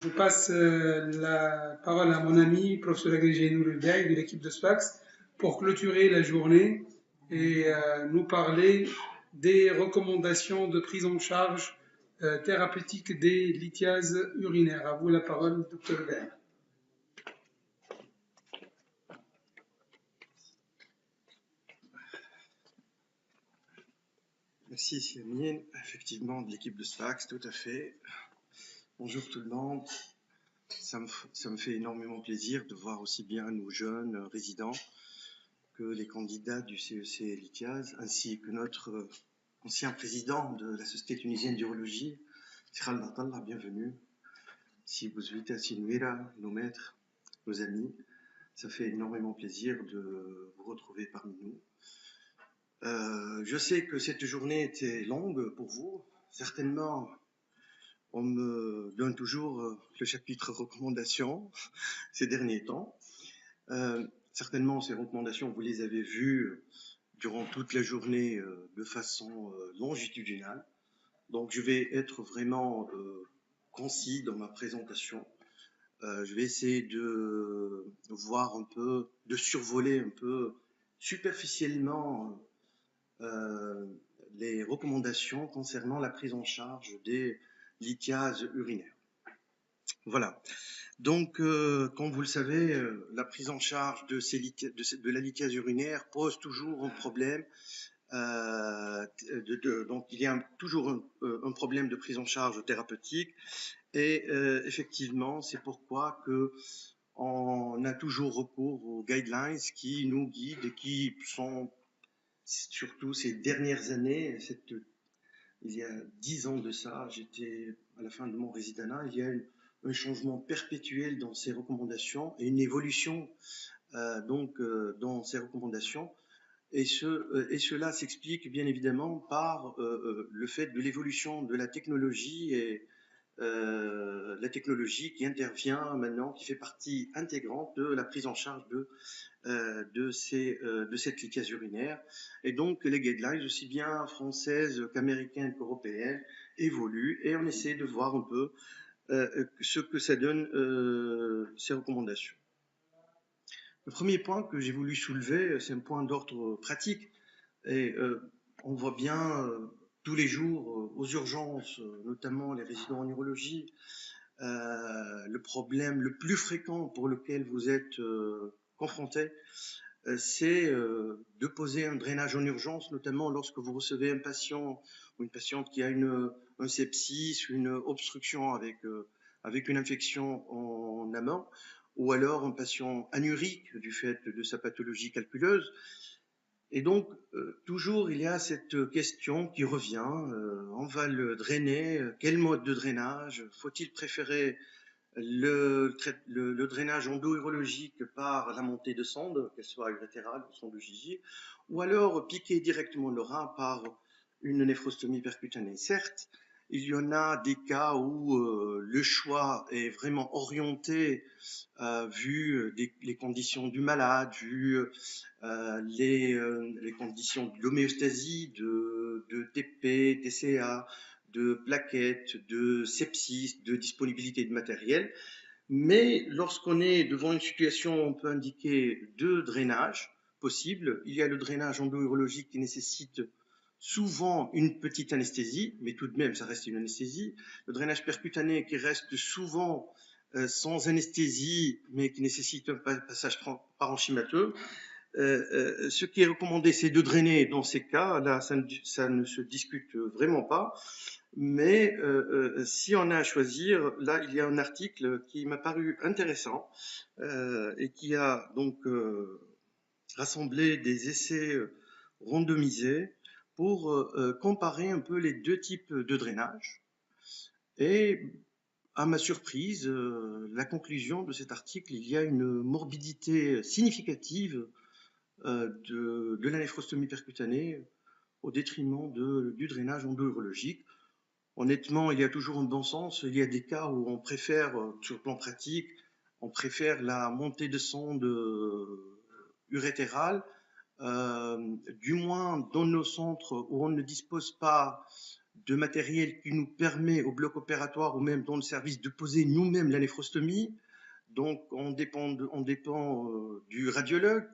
Je passe la parole à mon ami, professeur agrégé Nouroudiaï de l'équipe de SPAX, pour clôturer la journée et nous parler des recommandations de prise en charge thérapeutique des lithiases urinaires. À vous la parole, docteur Vert. Merci Siamine, effectivement de l'équipe de SPAX, tout à fait. Bonjour tout le monde, ça me fait énormément plaisir de voir aussi bien nos jeunes résidents que les candidats du CEC Lithiase, ainsi que notre ancien président de la Société tunisienne d'urologie, Siral Batallah, bienvenue. Si vous êtes Sinouira, nos maîtres, nos amis, ça fait énormément plaisir de vous retrouver parmi nous. Je sais que cette journée était longue pour vous, certainement. On me donne toujours le chapitre recommandations ces derniers temps. Certainement, ces recommandations, vous les avez vues durant toute la journée de façon longitudinale. Donc, je vais être vraiment concis dans ma présentation. Je vais essayer de voir un peu, de survoler un peu superficiellement les recommandations concernant la prise en charge des lithiases urinaires. Voilà. Donc, comme vous le savez, la prise en charge de la lithiase urinaire pose toujours un problème. Donc, il y a toujours un problème de prise en charge thérapeutique. Et effectivement, c'est pourquoi on a toujours recours aux guidelines qui nous guident et qui sont, surtout ces dernières années, il y a 10 ans de ça, j'étais à la fin de mon résidenat, il y a un changement perpétuel dans ces recommandations et une évolution dans ces recommandations. Et cela s'explique bien évidemment par le fait de l'évolution de la technologie et la technologie qui intervient maintenant, qui fait partie intégrante de la prise en charge de cette lithiase urinaire. Et donc, les guidelines, aussi bien françaises qu'américaines qu'européennes, évoluent et on essaie de voir un peu ce que ça donne, ces recommandations. Le premier point que j'ai voulu soulever, c'est un point d'ordre pratique. Et on voit bien tous les jours aux urgences, notamment les résidents en urologie, le problème le plus fréquent pour lequel vous êtes confrontés, c'est de poser un drainage en urgence, notamment lorsque vous recevez un patient ou une patiente qui a un sepsis, une obstruction avec une infection en amont, ou alors un patient anurique du fait de sa pathologie calculeuse. Et donc, toujours, il y a cette question qui revient, on va le drainer, quel mode de drainage? Faut-il préférer le drainage endo-urologique par la montée de sonde, qu'elle soit urétérale ou sonde de Gigi, ou alors piquer directement le rein par une néphrostomie percutanée. Certes, il y en a des cas où le choix est vraiment orienté vu les conditions du malade, vu les conditions de l'homéostasie, de TP, TCA, de plaquettes, de sepsis, de disponibilité de matériel. Mais lorsqu'on est devant une situation où on peut indiquer deux drainages possibles, il y a le drainage endo-urologique qui nécessite souvent une petite anesthésie, mais tout de même ça reste une anesthésie. Le drainage percutané qui reste souvent sans anesthésie, mais qui nécessite un passage parenchymateux. Ce qui est recommandé, c'est de drainer dans ces cas. Là, ça ne se discute vraiment pas. Mais si on a à choisir, là, il y a un article qui m'a paru intéressant et qui a donc rassemblé des essais randomisés pour comparer un peu les deux types de drainage. Et à ma surprise, la conclusion de cet article, il y a une morbidité significative de la néphrostomie percutanée au détriment du drainage endo-urologique. Honnêtement, il y a toujours un bon sens. Il y a des cas où on préfère, sur le plan pratique, on préfère la montée de sonde urétérale, du moins dans nos centres où on ne dispose pas de matériel qui nous permet au bloc opératoire ou même dans le service de poser nous-mêmes la néphrostomie. Donc on dépend du radiologue.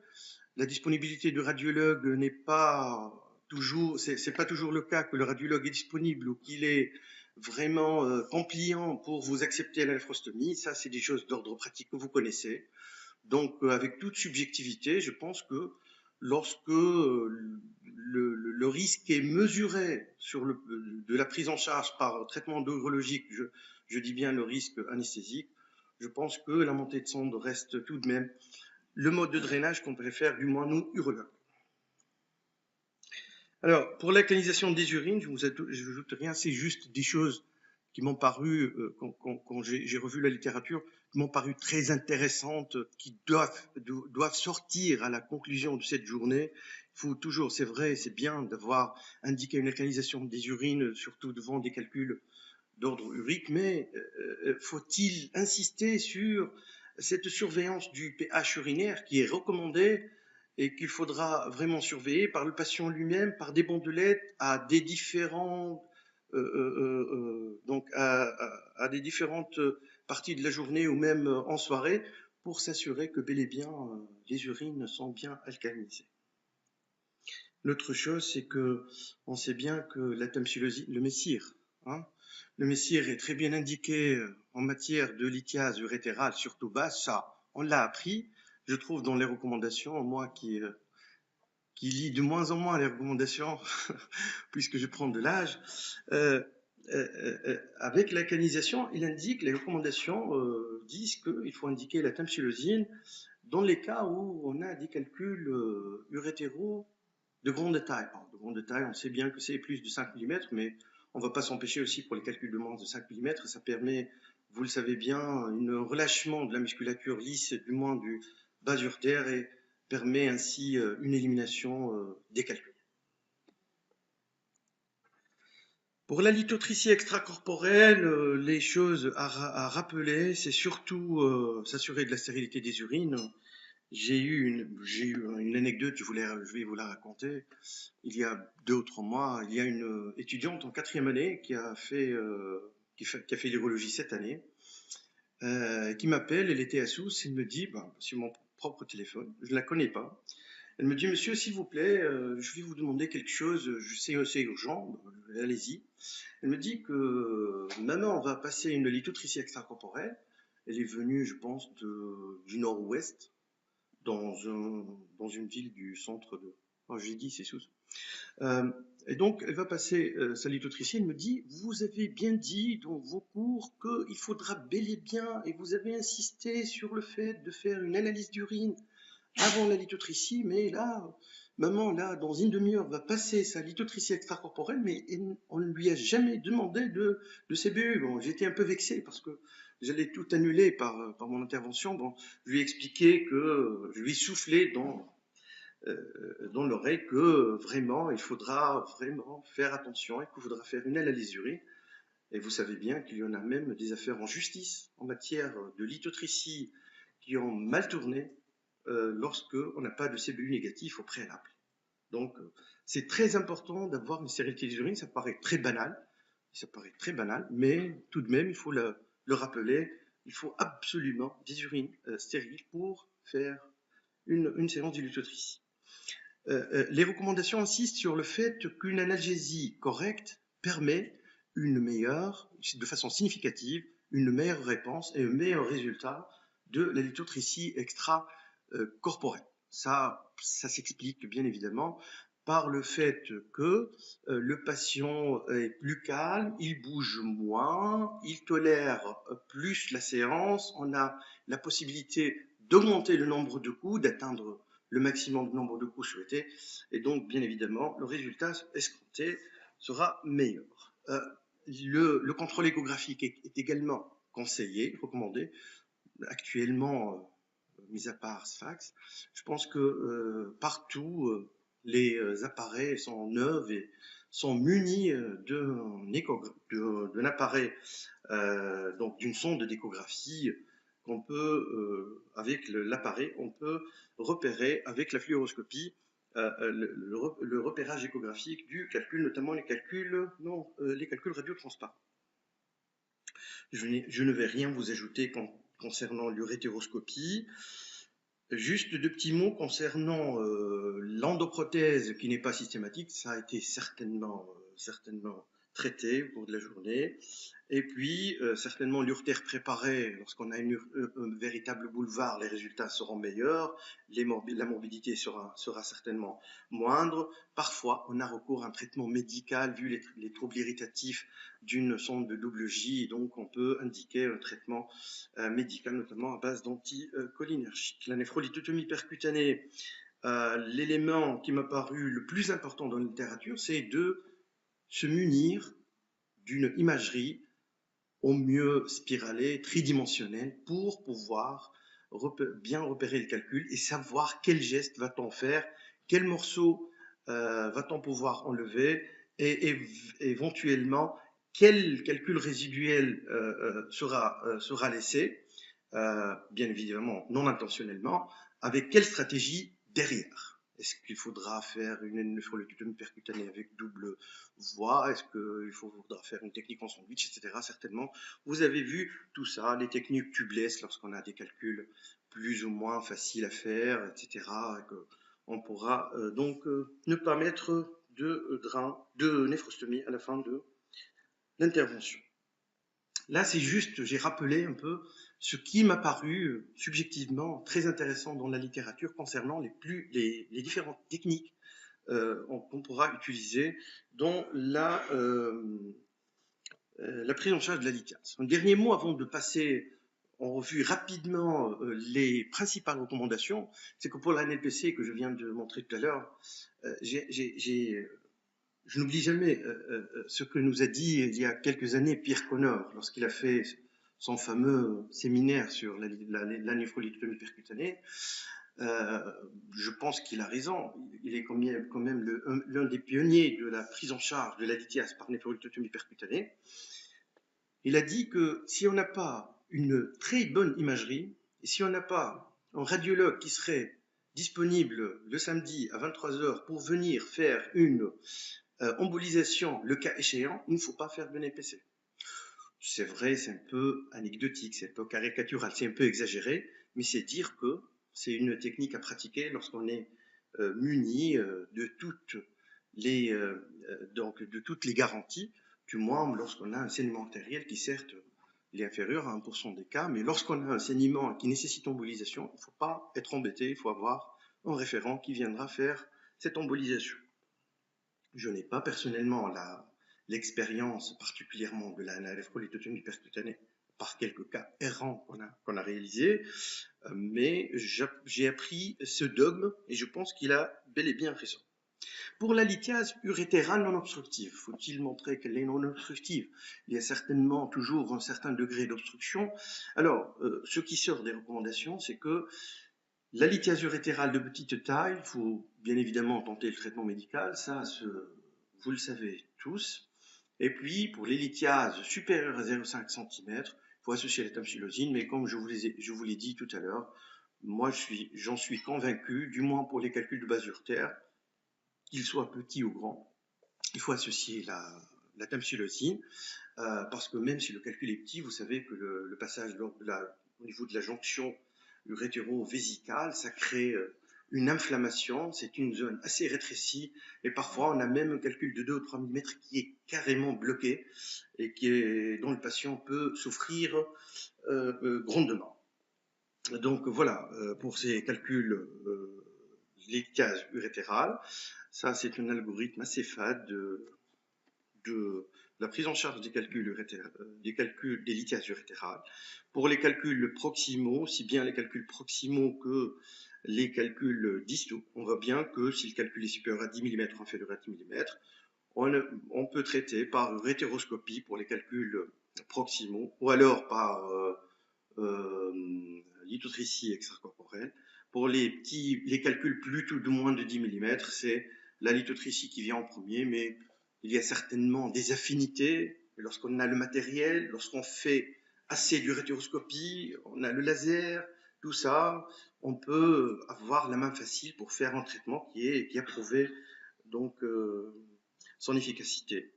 La disponibilité du radiologue n'est pas toujours, c'est pas toujours le cas que le radiologue est disponible ou qu'il est vraiment compliant pour vous accepter la néphrostomie. Ça, c'est des choses d'ordre pratique que vous connaissez. Donc, avec toute subjectivité, je pense que lorsque le risque est mesuré de la prise en charge par traitement neurologique, je dis bien le risque anesthésique, je pense que la montée de sonde reste tout de même le mode de drainage qu'on préfère, du moins nous, urologues. Alors, pour l'alcalinisation des urines, je vous ajoute rien, c'est juste des choses qui m'ont paru, quand j'ai revu la littérature, qui m'ont paru très intéressantes, qui doivent sortir à la conclusion de cette journée. Il faut toujours, c'est vrai, c'est bien d'avoir indiqué une alcalinisation des urines, surtout devant des calculs d'ordre urique, mais faut-il insister sur cette surveillance du pH urinaire qui est recommandée et qu'il faudra vraiment surveiller par le patient lui-même, par des bandelettes à des différentes à des différentes parties de la journée ou même en soirée pour s'assurer que bel et bien les urines sont bien alcalinisées. L'autre chose, c'est que on sait bien que la tempsulosine, le messire, le messire est très bien indiqué en matière de lithiase urétérale, surtout basse. Ça, on l'a appris, je trouve, dans les recommandations. Moi qui lis de moins en moins les recommandations, puisque je prends de l'âge, avec la canisation, il indique, les recommandations disent qu'il faut indiquer la tempsulosine dans les cas où on a des calculs urétéraux de grande taille. Alors, de grande taille, on sait bien que c'est plus de 5 mm, mais on ne va pas s'empêcher aussi pour les calculs de moins de 5 mm. Ça permet, vous le savez bien, un relâchement de la musculature lisse, du moins du bas urétère, et permet ainsi une élimination des calculs. Pour la lithotritie extracorporelle, les choses à rappeler, c'est surtout s'assurer de la stérilité des urines. J'ai eu une anecdote, je vais vous la raconter. Il y a 2 ou 3 mois, il y a une étudiante en 4e année qui a fait l'urologie cette année, qui m'appelle, elle était à Sousse, elle me dit, sur mon propre téléphone, je ne la connais pas, elle me dit, monsieur, s'il vous plaît, je vais vous demander quelque chose, je sais c'est urgent, allez-y. Elle me dit que maman va passer une lithotritie extracorporelle, elle est venue, je pense, du nord-ouest, dans une ville du centre de... Oh, j'ai dit, c'est Sousse. Et donc, elle va passer sa lithotritie. Elle me dit, vous avez bien dit dans vos cours qu'il faudra bel et bien, et vous avez insisté sur le fait de faire une analyse d'urine avant la lithotritie, mais là, maman, là, dans une demi-heure, va passer sa lithotritie extracorporelle, mais on ne lui a jamais demandé de CBU. Bon, j'étais un peu vexé parce que j'allais tout annuler par mon intervention. Bon, je lui ai expliqué que je lui soufflais dans l'oreille que vraiment, il faudra vraiment faire attention et qu'il faudra faire une analyse d'urine. Et vous savez bien qu'il y en a même des affaires en justice en matière de lithotritie qui ont mal tourné lorsque on n'a pas de CBU négatif au préalable. Donc, c'est très important d'avoir une stérilité des urines. Ça paraît très banal, mais tout de même, il faut le rappeler. Il faut absolument des urines stériles pour faire une séance de lithotritie. Les recommandations insistent sur le fait qu'une analgésie correcte permet de façon significative, une meilleure réponse et un meilleur résultat de la lithotritie extracorporelle. Ça s'explique bien évidemment par le fait que le patient est plus calme, il bouge moins, il tolère plus la séance, on a la possibilité d'augmenter le nombre de coups, d'atteindre le maximum de nombre de coups souhaités, et donc bien évidemment le résultat escompté sera meilleur. Le contrôle échographique est également conseillé, recommandé, actuellement, mis à part Sfax. Je pense que partout, les appareils sont neufs et sont munis d'un appareil, donc d'une sonde d'échographie qu'on peut, avec l'appareil, on peut repérer avec la fluoroscopie le repérage échographique du calcul, notamment les calculs radiotransparents. Je ne vais rien vous ajouter concernant l'urétéroscopie. Juste deux petits mots concernant l'endoprothèse qui n'est pas systématique, ça a été certainement traité au cours de la journée. Et puis, certainement, l'urtère préparé, lorsqu'on a un véritable boulevard, les résultats seront meilleurs, la morbidité sera certainement moindre. Parfois, on a recours à un traitement médical, vu les troubles irritatifs d'une sonde de double J, et donc on peut indiquer un traitement médical, notamment à base d'anticholinergiques. La néphrolithotomie percutanée, l'élément qui m'a paru le plus important dans la littérature, c'est de se munir d'une imagerie au mieux spiralée, tridimensionnelle, pour pouvoir bien repérer le calcul et savoir quel geste va-t-on faire, quel morceau va-t-on pouvoir enlever et éventuellement quel calcul résiduel sera laissé, bien évidemment non intentionnellement, avec quelle stratégie derrière. Est-ce qu'il faudra faire une néphrolithotomie percutanée avec double voie? Est-ce qu'il faudra faire une technique en sandwich, etc. Certainement, vous avez vu tout ça, les techniques tubeless lorsqu'on a des calculs plus ou moins faciles à faire, etc. On pourra donc ne pas mettre de néphrostomie à la fin de l'intervention. Là, c'est juste, j'ai rappelé un peu ce qui m'a paru subjectivement très intéressant dans la littérature concernant les différentes techniques qu'on pourra utiliser dans la prise en charge de la lithiase. Un dernier mot avant de passer en revue rapidement les principales recommandations, c'est que pour la NLPC que je viens de montrer tout à l'heure, je n'oublie jamais ce que nous a dit il y a quelques années Pierre Connor lorsqu'il a fait son fameux séminaire sur la néphrolithotomie percutanée. Je pense qu'il a raison. Il est quand même l'un des pionniers de la prise en charge de la lithiase par néphrolithotomie percutanée. Il a dit que si on n'a pas une très bonne imagerie, et si on n'a pas un radiologue qui serait disponible le samedi à 23h pour venir faire une embolisation, le cas échéant, il ne faut pas faire de NPC. C'est vrai, c'est un peu anecdotique, c'est un peu caricatural, c'est un peu exagéré, mais c'est dire que c'est une technique à pratiquer lorsqu'on est muni de toutes les garanties, du moins lorsqu'on a un saignement artériel qui certes est inférieur à 1% des cas, mais lorsqu'on a un saignement qui nécessite embolisation, il ne faut pas être embêté, il faut avoir un référent qui viendra faire cette embolisation. Je n'ai pas personnellement l'expérience particulièrement de la néphrolithotomie percutanée par quelques cas errants qu'on a réalisés, mais j'ai appris ce dogme et je pense qu'il a bel et bien raison. Pour la lithiase urétérale non obstructive, faut-il montrer qu'elle est non obstructive? Il y a certainement toujours un certain degré d'obstruction. Alors, ce qui sort des recommandations, c'est que la lithiase urétérale de petite taille, il faut bien évidemment tenter le traitement médical, vous le savez tous. Et puis, pour les lithiases supérieures à 0,5 cm, il faut associer la tamsulosine, mais comme je vous l'ai dit tout à l'heure, moi j'en suis convaincu, du moins pour les calculs de base urtère, qu'ils soient petits ou grands, il faut associer la tamsulosine, parce que même si le calcul est petit, vous savez que le passage au niveau de la jonction urétéro-vésicale, ça crée une inflammation, c'est une zone assez rétrécie, et parfois on a même un calcul de 2 ou 3 mm qui est carrément bloqué, et dont le patient peut souffrir grandement. Donc voilà, pour ces calculs lithiase urétérale, ça c'est un algorithme assez fade de la prise en charge des calculs des lithiases urétérales. Pour les calculs proximaux, si bien les calculs proximaux que les calculs distaux, on voit bien que si le calcul est supérieur à 10 mm ou inférieur à 10 mm, on peut traiter par urétéroscopie pour les calculs proximaux, ou alors par lithotricie extracorporelle. Pour les calculs de moins de 10 mm, c'est la lithotricie qui vient en premier, mais il y a certainement des affinités. Lorsqu'on a le matériel, lorsqu'on fait assez d'urétéroscopie, on a le laser, tout ça, on peut avoir la main facile pour faire un traitement qui a prouvé donc son efficacité.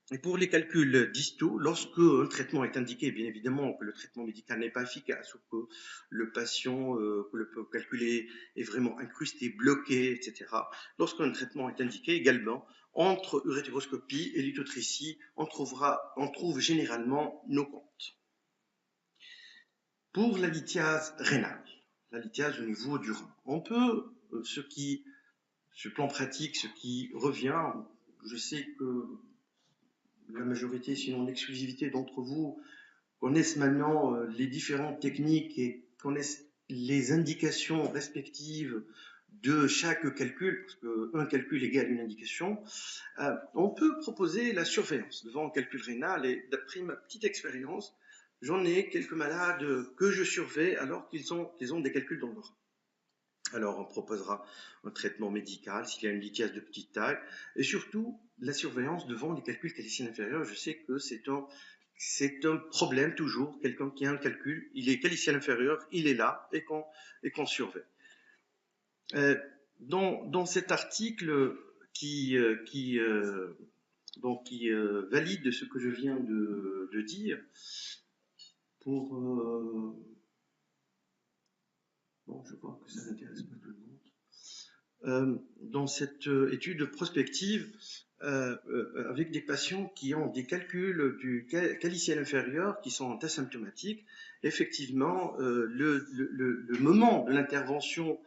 Et pour les calculs distaux, lorsque un traitement est indiqué, bien évidemment que le traitement médical n'est pas efficace ou que le patient, que le calcul est vraiment incrusté, bloqué, etc. Lorsqu'un traitement est indiqué également, entre urétéroscopie et lithotricie, on trouve généralement nos comptes. Pour la lithiase rénale, la lithiase au niveau du rein, on peut, ce plan pratique, ce qui revient, je sais que la majorité, sinon l'exclusivité d'entre vous, connaissent maintenant les différentes techniques et connaissent les indications respectives de chaque calcul, parce qu'un calcul égale une indication. On peut proposer la surveillance devant un calcul rénal, et d'après ma petite expérience, j'en ai quelques malades que je surveille alors qu'ils ont des calculs dans le rein. Alors, on proposera un traitement médical s'il y a une lithiase de petite taille, et surtout la surveillance devant les calculs caliciens inférieurs. Je sais que c'est un problème toujours. Quelqu'un qui a un calcul, il est calicien inférieur, il est là et qu'on surveille. Dans cet article qui valide ce que je viens de dire, bon, je vois que ça n'intéresse pas tout le monde. Dans cette étude prospective, avec des patients qui ont des calculs du caliciel inférieur qui sont asymptomatiques, effectivement, le moment de l'intervention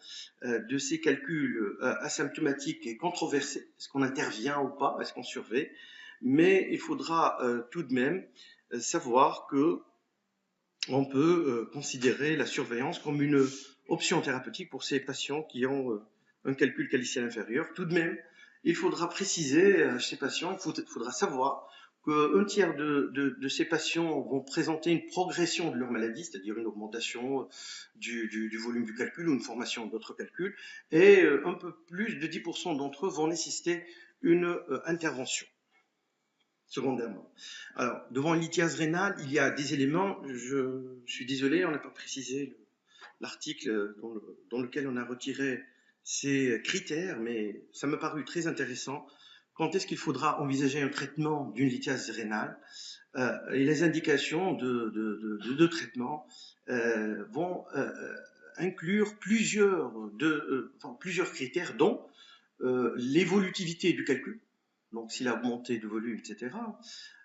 de ces calculs asymptomatiques est controversé. Est-ce qu'on intervient ou pas? Est-ce qu'on surveille? Mais il faudra tout de même savoir que on peut considérer la surveillance comme une option thérapeutique pour ces patients qui ont un calcul caliciel inférieur. Tout de même, il faudra préciser chez ces patients, il faudra savoir qu'un tiers de ces patients vont présenter une progression de leur maladie, c'est-à-dire une augmentation du volume du calcul ou une formation d'autres calculs, et un peu plus de 10% d'entre eux vont nécessiter une intervention. Secondairement. Alors, devant une lithiase rénale, il y a des éléments, je suis désolé, on n'a pas précisé l'article dans lequel on a retiré ces critères, mais ça m'a paru très intéressant. Quand est-ce qu'il faudra envisager un traitement d'une lithiase rénale et les indications de traitement vont inclure plusieurs critères, dont l'évolutivité du calcul, donc s'il a augmenté de volume, etc.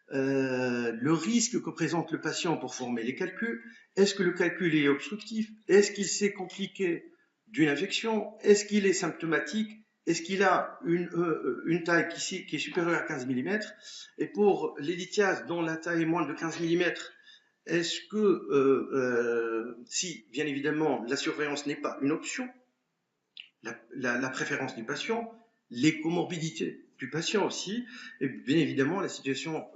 Le risque que présente le patient pour former les calculs, est-ce que le calcul est obstructif, est-ce qu'il s'est compliqué d'une infection, est-ce qu'il est symptomatique, est-ce qu'il a une taille qui est supérieure à 15 mm, et pour les lithiases dont la taille est moins de 15 mm, est-ce que, si bien évidemment la surveillance n'est pas une option, la préférence du patient, les comorbidités du patient aussi, et bien évidemment la situation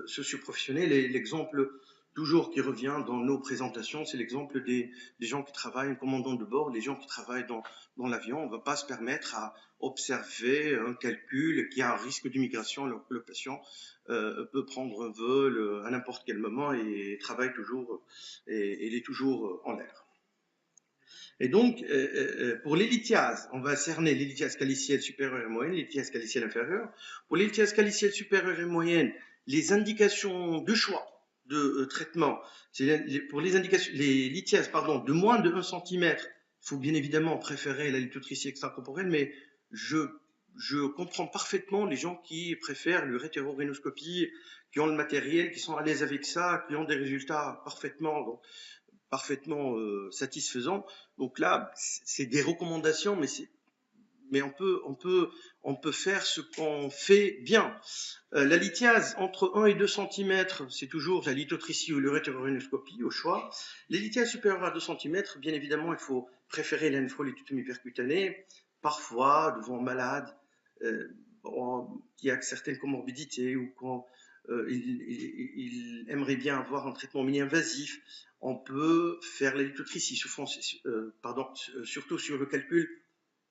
socio-professionnelle. Et l'exemple toujours qui revient dans nos présentations, c'est l'exemple des gens qui travaillent, un commandant de bord, les gens qui travaillent dans l'avion. On ne va pas se permettre à observer un calcul qui a un risque d'immigration alors que le patient peut prendre un vol à n'importe quel moment et travaille toujours, et il est toujours en l'air. Et donc, pour les lithiases, on va cerner les lithiases calicielles supérieures et moyennes, les lithiases calicielles inférieures. Pour les lithiases calicielles supérieures et moyennes, les indications de choix de traitement, pour les lithiases de moins de 1 cm, il faut bien évidemment préférer la lithotricie extracorporelle, mais je comprends parfaitement les gens qui préfèrent l'urétérorhinoscopie, qui ont le matériel, qui sont à l'aise avec ça, qui ont des résultats parfaitement satisfaisants. Donc là, c'est des recommandations, mais on peut faire ce qu'on fait bien. La lithiase entre 1 et 2 cm, c'est toujours la lithotricie ou l'urétérorhinoscopie au choix. Les lithiases supérieures à 2 cm, bien évidemment, il faut préférer la néphrolithotomie percutanée, parfois devant un malade qui a certaines comorbidités ou quand il aimerait bien avoir un traitement mini-invasif. On peut faire la lithotricie, surtout sur le calcul,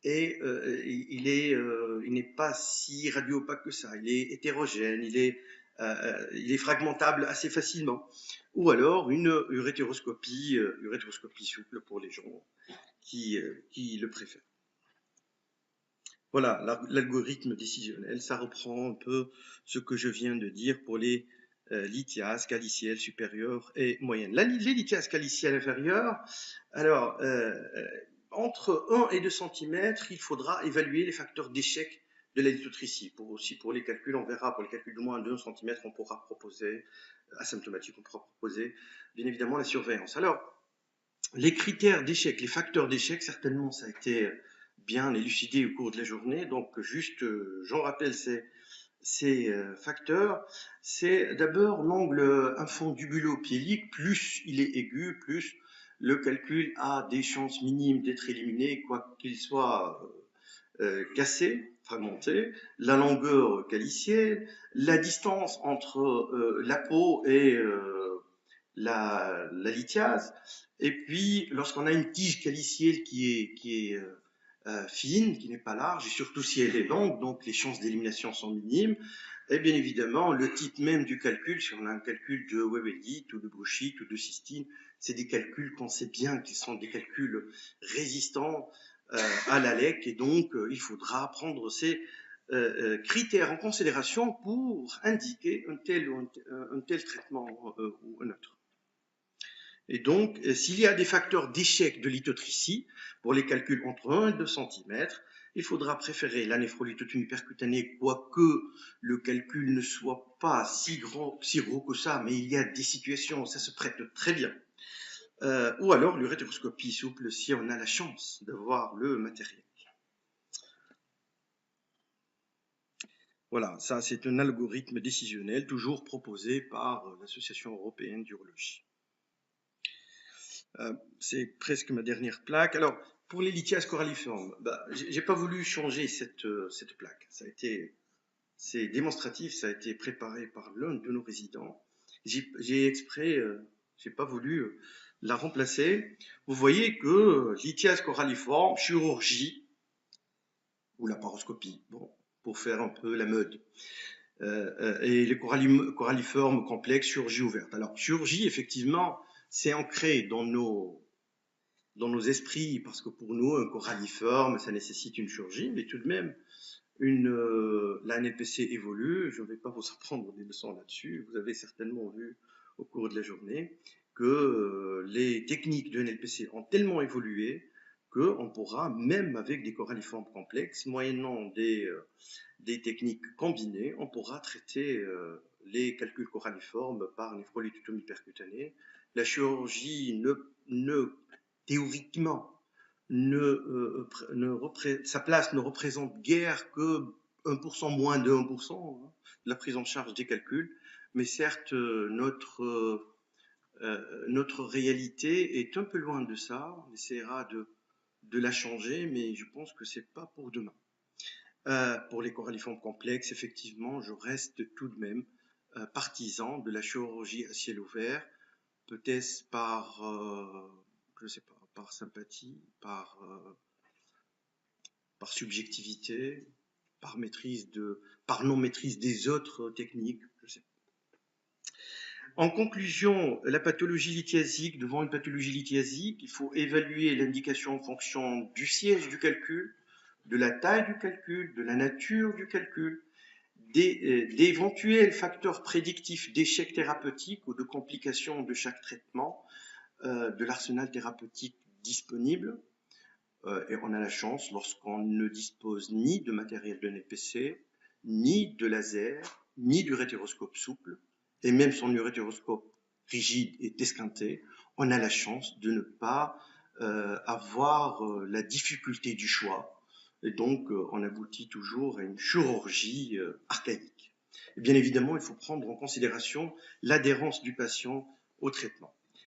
et il n'est pas si radiopaque que ça. Il est hétérogène, il est il est fragmentable assez facilement. Ou alors une urétéroscopie souple pour les gens qui le préfèrent. Voilà, l'algorithme décisionnel, ça reprend un peu ce que je viens de dire pour les lithiases calicielles supérieures et moyennes. Les lithiases calicielles inférieures, alors, entre 1 et 2 cm, il faudra évaluer les facteurs d'échec de la lithotricie. Aussi pour les calculs, on verra, pour les calculs de moins de 2 cm, on pourra proposer, asymptomatique, on pourra proposer, bien évidemment, la surveillance. Alors, les critères d'échec, les facteurs d'échec, certainement, ça a été bien élucidé au cours de la journée. Donc, juste, j'en rappelle ces facteurs. C'est d'abord l'angle infundubulo-piélique, plus il est aigu, plus le calcul a des chances minimes d'être éliminé, quoi qu'il soit cassé, fragmenté, la longueur calicienne, la distance entre la peau et la lithiase, et puis lorsqu'on a une tige calicielle qui est fine, qui n'est pas large, et surtout si elle est longue, donc les chances d'élimination sont minimes. Et bien évidemment, le type même du calcul, si on a un calcul de webellite ou de bruchite ou de cystine, c'est des calculs qu'on sait bien qu'ils sont des calculs résistants à la LEC, et donc il faudra prendre ces critères en considération pour indiquer un tel traitement ou un autre. Et donc, s'il y a des facteurs d'échec de lithotricie, pour les calculs entre 1 et 2 cm, il faudra préférer la néphrolithotomie percutanée, quoique le calcul ne soit pas si gros que ça, mais il y a des situations où ça se prête très bien. Ou alors l'urétéroscopie souple, si on a la chance d'avoir le matériel. Voilà, ça c'est un algorithme décisionnel, toujours proposé par l'Association européenne d'urologie. C'est presque ma dernière plaque. Alors, pour les lithiases coralliformes, j'ai pas voulu changer cette plaque. C'est démonstratif, ça a été préparé par l'un de nos résidents. J'ai exprès, j'ai pas voulu la remplacer. Vous voyez que lithiase coralliforme, chirurgie ou laparoscopie, bon, pour faire un peu la mode. Et les coralliformes complexes, chirurgie ouverte. Alors, chirurgie, effectivement, c'est ancré dans nos esprits, parce que pour nous, un coralliforme, ça nécessite une chirurgie, mais tout de même, la NLPC évolue. Je ne vais pas vous apprendre des leçons là-dessus. Vous avez certainement vu au cours de la journée que les techniques de NLPC ont tellement évolué qu'on pourra, même avec des coralliformes complexes, moyennant des techniques combinées, on pourra traiter les calculs coralliformes par néphrolithotomie percutanée. La chirurgie théoriquement, sa place ne représente guère que 1%, moins de 1% de la prise en charge des calculs, mais certes, notre réalité est un peu loin de ça. On essaiera de la changer, mais je pense que c'est pas pour demain. Pour les coralliformes complexes, effectivement, je reste tout de même partisan de la chirurgie à ciel ouvert, peut-être par, je sais pas, par sympathie, par subjectivité, par non-maîtrise des autres techniques, je sais pas. En conclusion, la pathologie lithiasique, devant une pathologie lithiasique, il faut évaluer l'indication en fonction du siège du calcul, de la taille du calcul, de la nature du calcul, d'éventuels facteurs prédictifs d'échec thérapeutique ou de complications de chaque traitement, de l'arsenal thérapeutique disponible. Et on a la chance, lorsqu'on ne dispose ni de matériel de NLPC, ni de laser, ni d'urétéroscope souple, et même son urétéroscope rigide et esquinté, on a la chance de ne pas avoir la difficulté du choix. Et donc, on aboutit toujours à une chirurgie archaïque. Et bien évidemment, il faut prendre en considération l'adhérence du patient au traitement.